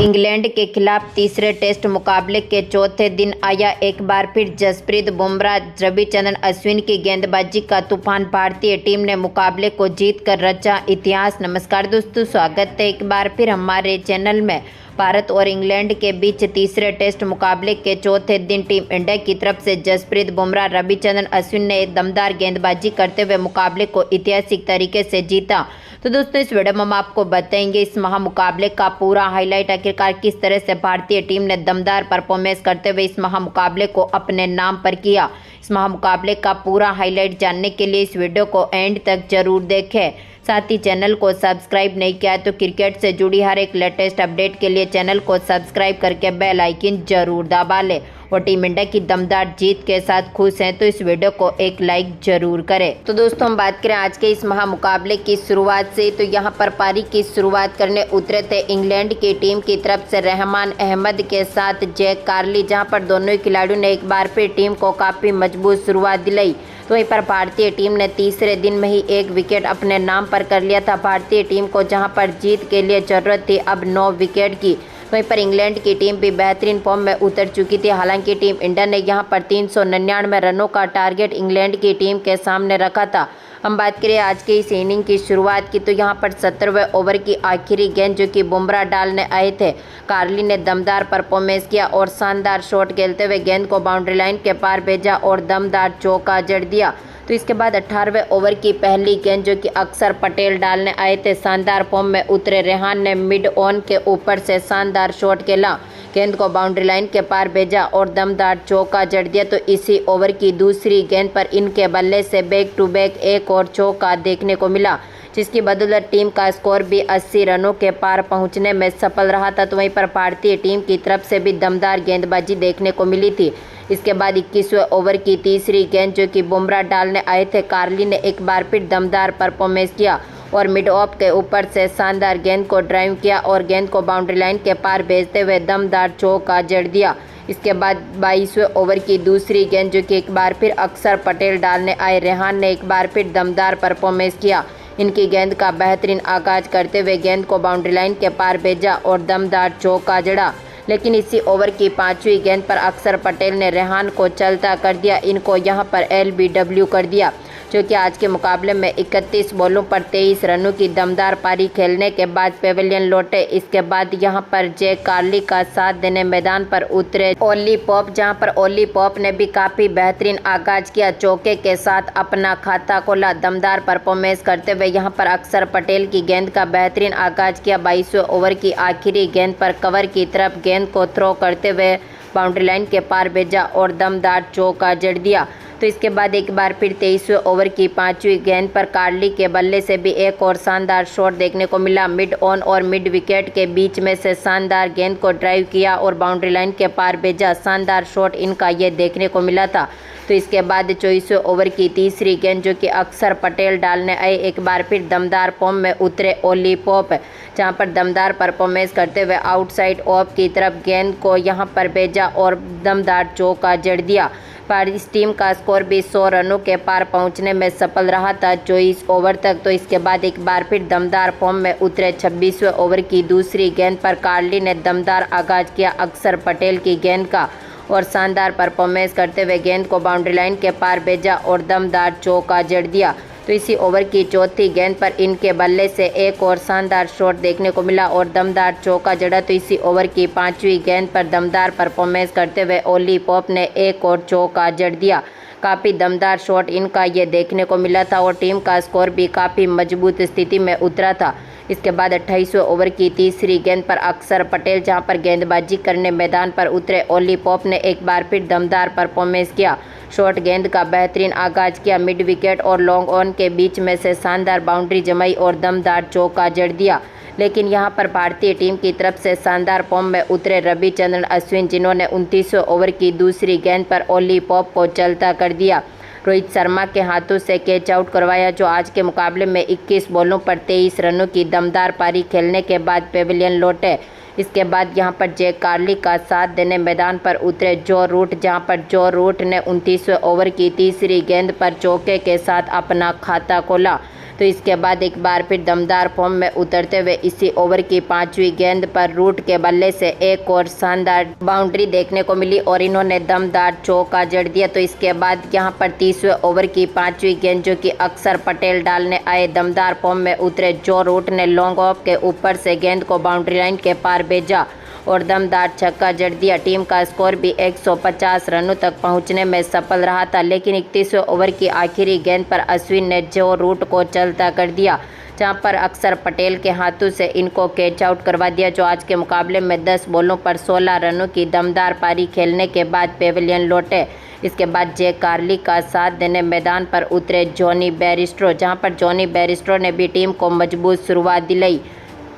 England के खिलाफ तीसरे टेस्ट मुकाबले के चौथे दिन आया एक बार फिर जसप्रीत बुमराह रविचंद्रन अश्विन की गेंदबाजी का तूफान। भारतीय टीम ने मुकाबले को जीतकर रचा इतिहास। नमस्कार दोस्तों, स्वागत है एक बार फिर हमारे चैनल में। भारत और इंग्लैंड के बीच तीसरे टेस्ट मुकाबले के चौथे दिन टीम इंडिया की तरफ से जसप्रीत बुमराह रविचंद्रन अश्विन ने एक दमदार गेंदबाजी करते हुए मुकाबले को ऐतिहासिक तरीके से जीता। तो दोस्तों, इस वीडियो में हम आपको बताएंगे इस महामुकाबले का पूरा हाईलाइट, आखिरकार किस तरह से भारतीय टीम ने दमदार परफॉर्मेंस करते हुए इस महामुकाबले को अपने नाम पर किया। इस महामुकाबले का पूरा हाईलाइट जानने के लिए इस वीडियो को एंड तक जरूर देखें। साथ ही चैनल को सब्सक्राइब नहीं किया तो क्रिकेट से जुड़ी हर एक लेटेस्ट अपडेट के लिए चैनल को सब्सक्राइब करके बेल आइकन जरूर दबा लें। और टीम इंडिया की दमदार जीत के साथ खुश हैं तो इस वीडियो को एक लाइक जरूर करें। तो दोस्तों, हम बात करें आज के इस महामुकाबले की शुरुआत से, तो यहाँ पर पारी की शुरुआत करने उतरे थे इंग्लैंड की टीम की तरफ से रहमान अहमद के साथ जैक कार्ली, जहाँ पर दोनों खिलाड़ियों ने एक बार फिर टीम को काफ़ी मजबूत शुरुआत दिलाई। तो वहीं पर भारतीय टीम ने तीसरे दिन में ही एक विकेट अपने नाम पर कर लिया था। भारतीय टीम को जहां पर जीत के लिए जरूरत थी अब 9 विकेट की। वहीं पर इंग्लैंड की टीम भी बेहतरीन फॉर्म में उतर चुकी थी। हालांकि टीम इंडिया ने यहां पर 399 रनों का टारगेट इंग्लैंड की टीम के सामने रखा था। हम बात करें आज के इस इनिंग की शुरुआत की, तो यहाँ पर 17वें ओवर की आखिरी गेंद जो कि बुमराह डालने आए थे, कार्ली ने दमदार परफॉर्मेंस किया और शानदार शॉट खेलते हुए गेंद को बाउंड्री लाइन के पार भेजा और दमदार चौका जड़ दिया। तो इसके बाद 18वें ओवर की पहली गेंद जो कि अक्षर पटेल डालने आए थे, शानदार फॉर्म में उतरे रेहान ने मिड ऑन के ऊपर से शानदार शॉट खेला, गेंद को बाउंड्री लाइन के पार भेजा और दमदार चौका जड़ दिया। तो इसी ओवर की दूसरी गेंद पर इनके बल्ले से बैक टू बैक एक और चौका देखने को मिला, जिसकी बदौलत टीम का स्कोर भी 80 रनों के पार पहुंचने में सफल रहा था। तो वहीं पर भारतीय टीम की तरफ से भी दमदार गेंदबाजी देखने को मिली थी। इसके बाद 21वें ओवर की तीसरी गेंद जो कि बुमराह डालने आए थे, कार्ली ने एक बार फिर दमदार परफॉर्मेंस किया और मिड ऑफ के ऊपर से शानदार गेंद को ड्राइव किया और गेंद को बाउंड्री लाइन के पार भेजते हुए दमदार चौका जड़ दिया। इसके बाद 22वें ओवर की दूसरी गेंद जो कि एक बार फिर अक्षर पटेल डालने आए, रेहान ने एक बार फिर दमदार परफॉर्मेंस किया। इनकी गेंद का बेहतरीन आगाज करते हुए गेंद को बाउंड्री लाइन के पार भेजा और दमदार चौका जड़ा। लेकिन इसी ओवर की 5वीं गेंद पर अक्षर पटेल ने रेहान को चलता कर दिया, इनको यहां पर LBW कर दिया, जो कि आज के मुकाबले में 31 बॉलों पर 23 रनों की दमदार पारी खेलने के बाद पेविलियन लौटे। इसके बाद यहां पर जैक कार्ली का साथ देने मैदान पर उतरे ओली पॉप, जहां पर ओली पॉप ने भी काफ़ी बेहतरीन आगाज किया, चौके के साथ अपना खाता खोला, दमदार परफॉर्मेंस करते हुए यहां पर अक्षर पटेल की गेंद का बेहतरीन आगाज किया। 22वें ओवर की आखिरी गेंद पर कवर की तरफ गेंद को थ्रो करते हुए बाउंड्री लाइन के पार भेजा और दमदार चौका जड़ दिया। तो इसके बाद एक बार फिर 23वें ओवर की 5वीं गेंद पर कार्ली के बल्ले से भी एक और शानदार शॉट देखने को मिला, मिड ऑन और मिड विकेट के बीच में से शानदार गेंद को ड्राइव किया और बाउंड्री लाइन के पार भेजा, शानदार शॉट इनका ये देखने को मिला था। तो इसके बाद 24वें ओवर की तीसरी गेंद जो कि अक्षर पटेल डालने आए, एक बार फिर दमदार फॉर्म में उतरे ओली पॉप, जहां पर दमदार परफॉर्मेंस करते हुए आउटसाइड ऑफ की तरफ गेंद को यहां पर भेजा और दमदार चौका जड़ दिया। पर इस टीम का स्कोर भी 100 रनों के पार पहुंचने में सफल रहा था 24 ओवर तक। तो इसके बाद एक बार फिर दमदार फॉर्म में उतरे 26वें ओवर की दूसरी गेंद पर कार्ली ने दमदार आगाज किया अक्षर पटेल की गेंद का और शानदार परफॉर्मेंस करते हुए गेंद को बाउंड्री लाइन के पार भेजा और दमदार चौका जड़ दिया। तो इसी ओवर की चौथी गेंद पर इनके बल्ले से एक और शानदार शॉट देखने को मिला और दमदार चौका जड़ा। तो इसी ओवर की 5वीं गेंद पर दमदार परफॉर्मेंस करते हुए ओली पॉप ने एक और चौका जड़ दिया। काफ़ी दमदार शॉट इनका ये देखने को मिला था और टीम का स्कोर भी काफ़ी मजबूत स्थिति में उतरा था। इसके बाद 28वें ओवर की तीसरी गेंद पर अक्षर पटेल जहां पर गेंदबाजी करने मैदान पर उतरे, ओली पॉप ने एक बार फिर दमदार परफॉर्मेंस किया, शॉर्ट गेंद का बेहतरीन आगाज किया, मिड विकेट और लॉन्ग ऑन के बीच में से शानदार बाउंड्री जमाई और दमदार चौका जड़ दिया। लेकिन यहां पर भारतीय टीम की तरफ से शानदार फॉर्म में उतरे रविचंद्रन अश्विन, जिन्होंने 29वें ओवर की दूसरी गेंद पर ओली पॉप को चलता कर दिया, रोहित शर्मा के हाथों से कैच आउट करवाया, जो आज के मुकाबले में 21 बॉलों पर 23 रनों की दमदार पारी खेलने के बाद पेविलियन लौटे। इसके बाद यहां पर जैक कार्ली का साथ देने मैदान पर उतरे जो रूट, जहां पर जो रूट ने 29वें ओवर की तीसरी गेंद पर चौके के साथ अपना खाता खोला, तो इसके बाद एक बार फिर दमदार फॉर्म में उतरते हुए इसी ओवर की 5वीं गेंद पर रूट के बल्ले से एक और शानदार बाउंड्री देखने को मिली और इन्होंने दमदार चौका जड़ दिया। तो इसके बाद यहां पर 30वें ओवर की 5वीं गेंद जो कि अक्षर पटेल डालने आए दमदार फॉर्म में उतरे जो रूट ने लॉन्ग ऑफ के ऊपर से गेंद को बाउंड्री लाइन के पार भेजा और दमदार छक्का जड़ दिया। टीम का स्कोर भी 150 रनों तक पहुंचने में सफल रहा था, लेकिन 31वें ओवर की आखिरी गेंद पर अश्विन ने जो रूट को चलता कर दिया, जहां पर अक्षर पटेल के हाथों से इनको कैच आउट करवा दिया, जो आज के मुकाबले में 10 बॉलों पर 16 रनों की दमदार पारी खेलने के बाद पेविलियन लौटे। इसके बाद जे कार्ली का साथ देने मैदान पर उतरे जॉनी बेरिस्टो, जहां पर जॉनी बेरिस्टो ने भी टीम को मजबूत शुरुआत दिलाई।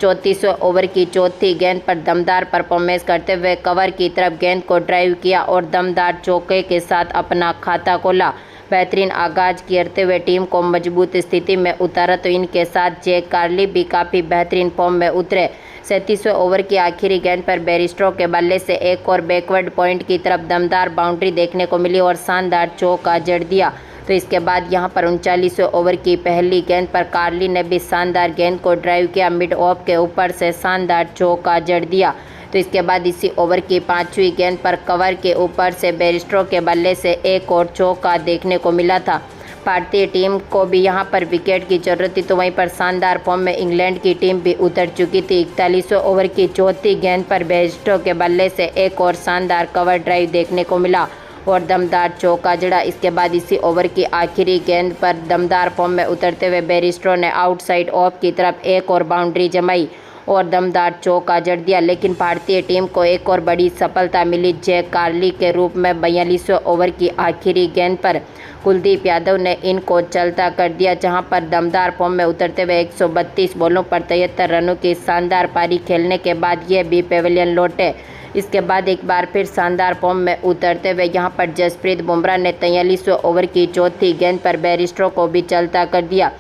34वें ओवर की चौथी गेंद पर दमदार परफॉर्मेंस करते हुए कवर की तरफ गेंद को ड्राइव किया और दमदार चौके के साथ अपना खाता खोला। बेहतरीन आगाज करते हुए टीम को मजबूत स्थिति में उतारा, तो इनके साथ जे कार्ली भी काफ़ी बेहतरीन फॉर्म में उतरे। 37वें ओवर की आखिरी गेंद पर बेरिस्टो के बल्ले से एक और बैकवर्ड पॉइंट की तरफ दमदार बाउंड्री देखने को मिली और शानदार चौका जड़ दिया। तो इसके बाद यहां पर 39वें ओवर की पहली गेंद पर कार्ली ने भी शानदार गेंद को ड्राइव किया, मिड ऑफ के ऊपर से शानदार चौका जड़ दिया। तो इसके बाद इसी ओवर की 5वीं गेंद पर कवर के ऊपर से बेरिस्टो के बल्ले से एक और चौका देखने को मिला था। भारतीय टीम को भी यहां पर विकेट की जरूरत थी, तो वहीं पर शानदार फॉर्म में इंग्लैंड की टीम भी उतर चुकी थी। 41वें ओवर की चौथी गेंद पर बेरिस्टो के बल्ले से एक और शानदार कवर ड्राइव देखने को मिला और दमदार चौका जड़ा। इसके बाद इसी ओवर की आखिरी गेंद पर दमदार फॉर्म में उतरते हुए बेरिस्टो ने आउटसाइड ऑफ की तरफ एक और बाउंड्री जमाई और दमदार चौका जड़ दिया, लेकिन भारतीय टीम को एक और बड़ी सफलता मिली जे कार्ली के रूप में। 42वें ओवर की आखिरी गेंद पर कुलदीप यादव ने इनको चलता कर दिया, जहां पर दमदार फॉर्म में उतरते हुए 132 बॉलों पर 73 रनों की शानदार पारी खेलने के बाद ये भी पेविलियन लौटे। इसके बाद एक बार फिर शानदार फॉर्म में उतरते हुए यहां पर जसप्रीत बुमराह ने 43वें ओवर की चौथी गेंद पर बेरिस्टो को भी चलता कर दिया,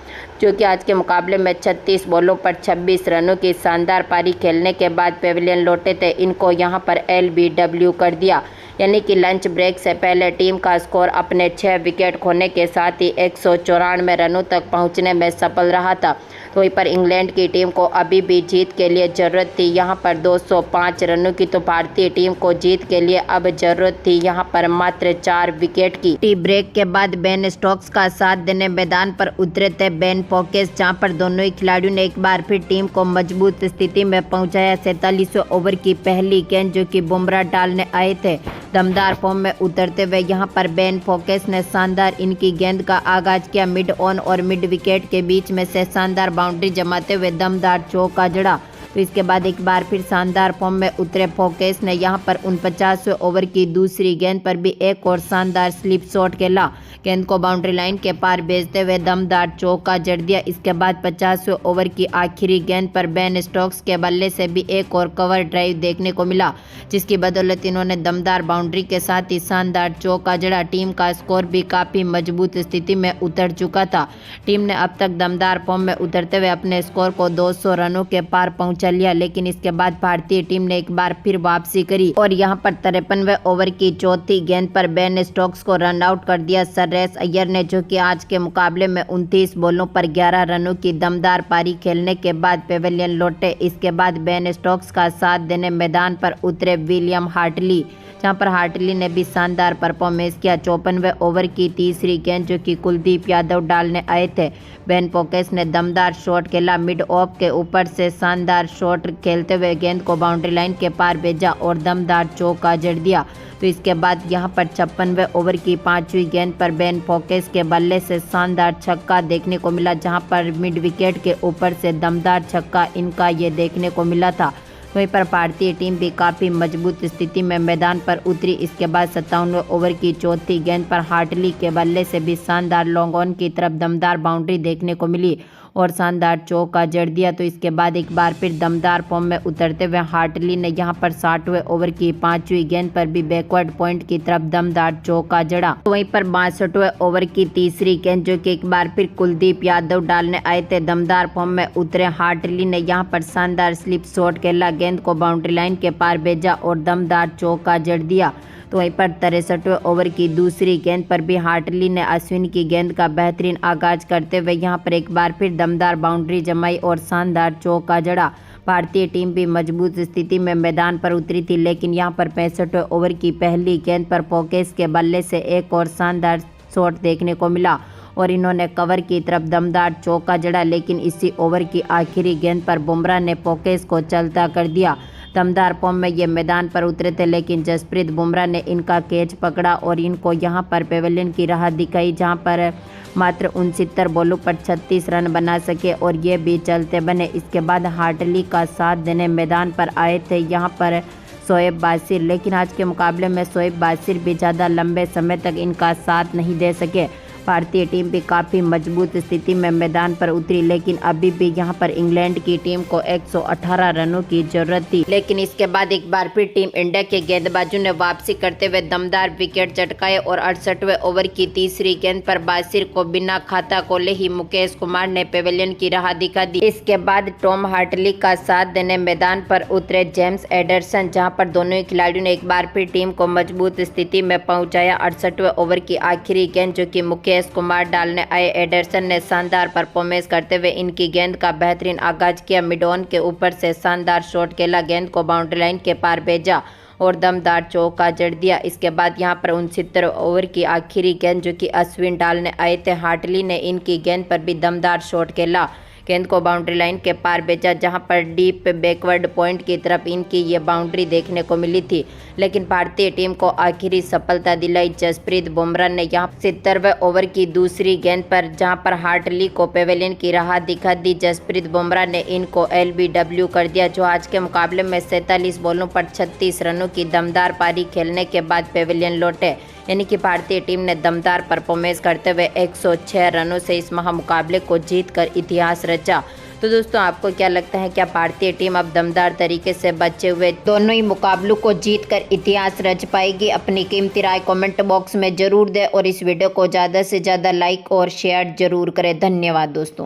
जो कि आज के मुकाबले में 36 बॉलों पर 26 रनों की शानदार पारी खेलने के बाद पेविलियन लौटे थे। इनको यहां पर LBW कर दिया, यानी कि लंच ब्रेक से पहले टीम का स्कोर अपने 6 विकेट खोने के साथ ही 194 रनों तक पहुंचने में सफल रहा था। तो वहीं पर इंग्लैंड की टीम को अभी भी जीत के लिए ज़रूरत थी यहां पर 205 रनों की, तो भारतीय टीम को जीत के लिए अब ज़रूरत थी यहां पर मात्र 4 विकेट की। टी ब्रेक के बाद बेन स्टोक्स का साथ देने मैदान पर उतरे थे बेन फोकेस, जहां पर दोनों ही खिलाड़ियों ने एक बार फिर टीम को मजबूत स्थिति में पहुंचाया। 47वें ओवर की पहली गेंद जो कि बुमराह डालने आए थे दमदार फॉर्म में उतरते हुए यहां पर बेन फोकेस ने शानदार इनकी गेंद का आगाज किया। मिड ऑन और मिड विकेट के बीच में से शानदार बाउंड्री जमाते हुए दमदार चौका जड़ा। तो इसके बाद एक बार फिर शानदार फॉर्म में उतरे फोकेस ने यहां पर 49वें ओवर की दूसरी गेंद पर भी एक और शानदार स्लिप शॉट खेला, गेंद को बाउंड्री लाइन के पार भेजते हुए दमदार चौका जड़ दिया। इसके बाद 50वें ओवर की आखिरी गेंद पर बेन स्टोक्स के बल्ले से भी एक और कवर ड्राइव देखने को मिला, जिसकी बदौलत इन्होंने दमदार बाउंड्री के साथ ही शानदार चौका जड़ा। टीम का स्कोर भी काफ़ी मजबूत स्थिति में उतर चुका था। टीम ने अब तक दमदार फॉर्म में उतरते हुए अपने स्कोर को 200 रनों के पार पहुंचा लिया, लेकिन इसके बाद भारतीय टीम ने एक बार फिर वापसी करी और यहां पर 53वें ओवर की चौथी गेंद पर बेन स्टोक्स को रन आउट कर दिया सुरेश अय्यर ने, जो कि आज के मुकाबले में 29 बॉलों पर 11 रनों की दमदार पारी खेलने के बाद पेविलियन लौटे। इसके बाद बेन स्टोक्स का साथ देने मैदान पर उतरे विलियम हार्टली, जहां पर हार्टली ने भी शानदार परफॉर्मेंस किया। 54वें ओवर की तीसरी गेंद जो कि कुलदीप यादव डालने आए थे, बेन फोकेस ने दमदार शॉट खेला, मिड ऑफ के ऊपर से शानदार शॉट खेलते हुए गेंद को बाउंड्री लाइन के पार भेजा और दमदार चौका जड़ दिया। तो इसके बाद यहां पर 56वें ओवर की 5वीं गेंद पर बेन फोकेस के बल्ले से शानदार छक्का देखने को मिला, जहां पर मिड विकेट के ऊपर से दमदार छक्का इनका ये देखने को मिला था। वहीं पर भारतीय टीम भी काफ़ी मजबूत स्थिति में मैदान पर उतरी। इसके बाद 57वें ओवर की चौथी गेंद पर हार्टली के बल्ले से भी शानदार लॉन्ग ऑन की तरफ दमदार बाउंड्री देखने को मिली और शानदार चौका जड़ दिया। तो इसके बाद एक बार फिर दमदार फॉर्म में उतरते हुए हार्टली ने यहां पर 60वें ओवर की 5वीं गेंद पर भी बैकवर्ड पॉइंट की तरफ दमदार चौका जड़ा। तो वहीं पर 62वें ओवर की तीसरी गेंद जो कि एक बार फिर कुलदीप यादव डालने आए थे दमदार फॉर्म में उतरे हार्टली ने यहां पर शानदार स्लिप शॉट खेला, गेंद को बाउंड्री लाइन के पार भेजा और दमदार चौका जड़ दिया। तो वहीं पर 63वें ओवर की दूसरी गेंद पर भी हार्टली ने अश्विन की गेंद का बेहतरीन आगाज करते हुए यहां पर एक बार फिर दमदार बाउंड्री जमाई और शानदार चौका जड़ा। भारतीय टीम भी मजबूत स्थिति में मैदान पर उतरी थी, लेकिन यहां पर 65वें ओवर की पहली गेंद पर पोकेस के बल्ले से एक और शानदार शॉट देखने को मिला और इन्होंने कवर की तरफ दमदार चौका जड़ा। लेकिन इसी ओवर की आखिरी गेंद पर बुमराह ने पोकेस को चलता कर दिया। दमदार फॉर्म में ये मैदान पर उतरे थे, लेकिन जसप्रीत बुमराह ने इनका कैच पकड़ा और इनको यहां पर पेवेलियन की राह दिखाई, जहां पर मात्र 69 बॉलों पर 36 रन बना सके और ये भी चलते बने। इसके बाद हार्टली का साथ देने मैदान पर आए थे यहाँ पर शोएब बासिर, लेकिन आज के मुकाबले में शोएब बासिर भी ज़्यादा लंबे समय तक इनका साथ नहीं दे सके। भारतीय टीम भी काफ़ी मजबूत स्थिति में मैदान पर उतरी, लेकिन अभी भी यहां पर इंग्लैंड की टीम को 118 रनों की जरूरत थी। लेकिन इसके बाद एक बार फिर टीम इंडिया के गेंदबाजों ने वापसी करते हुए दमदार विकेट चटकाए और 68वें ओवर की तीसरी गेंद पर बासिर को बिना खाता खोले ही मुकेश कुमार ने पेवेलियन की राह दिखा दी। इसके बाद टॉम हार्टली का साथ देने मैदान पर उतरे जेम्स एडरसन, जहां पर दोनों ही खिलाड़ियों ने एक बार फिर टीम को मजबूत स्थिति में पहुंचाया। 68वें ओवर की आखिरी गेंद जो कि मुकेश कुमार डालने आए एडरसन ने शानदार परफॉर्मेंस करते हुए इनकी गेंद का बेहतरीन आगाज किया। मिड ऑन के ऊपर से शानदार शॉट खेला, गेंद को बाउंड्री लाइन के पार भेजा और दमदार चौका जड़ दिया। इसके बाद यहां पर 69 ओवर की आखिरी गेंद जो कि अश्विन डालने आए थे, हार्टली ने इनकी गेंद पर भी दमदार शॉट खेला, गेंद को बाउंड्री लाइन के पार भेजा, जहां पर डीप बैकवर्ड पॉइंट की तरफ इनकी ये बाउंड्री देखने को मिली थी। लेकिन भारतीय टीम को आखिरी सफलता दिलाई जसप्रीत बुमराह ने यहां 70वें ओवर की दूसरी गेंद पर, जहां पर हार्टली को पेवेलियन की राह दिखा दी। जसप्रीत बुमराह ने इनको LBW कर दिया, जो आज के मुकाबले में 47 बॉलों पर 36 रनों की दमदार पारी खेलने के बाद पेवेलियन लौटे। यानी कि भारतीय टीम ने दमदार परफॉर्मेंस करते हुए 106 रनों से इस महामुकाबले को जीतकर इतिहास रचा। तो दोस्तों, आपको क्या लगता है, क्या भारतीय टीम अब दमदार तरीके से बचे हुए दोनों ही मुकाबलों को जीतकर इतिहास रच पाएगी? अपनी कीमती राय कमेंट बॉक्स में जरूर दें और इस वीडियो को ज़्यादा से ज़्यादा लाइक और शेयर जरूर करें। धन्यवाद दोस्तों।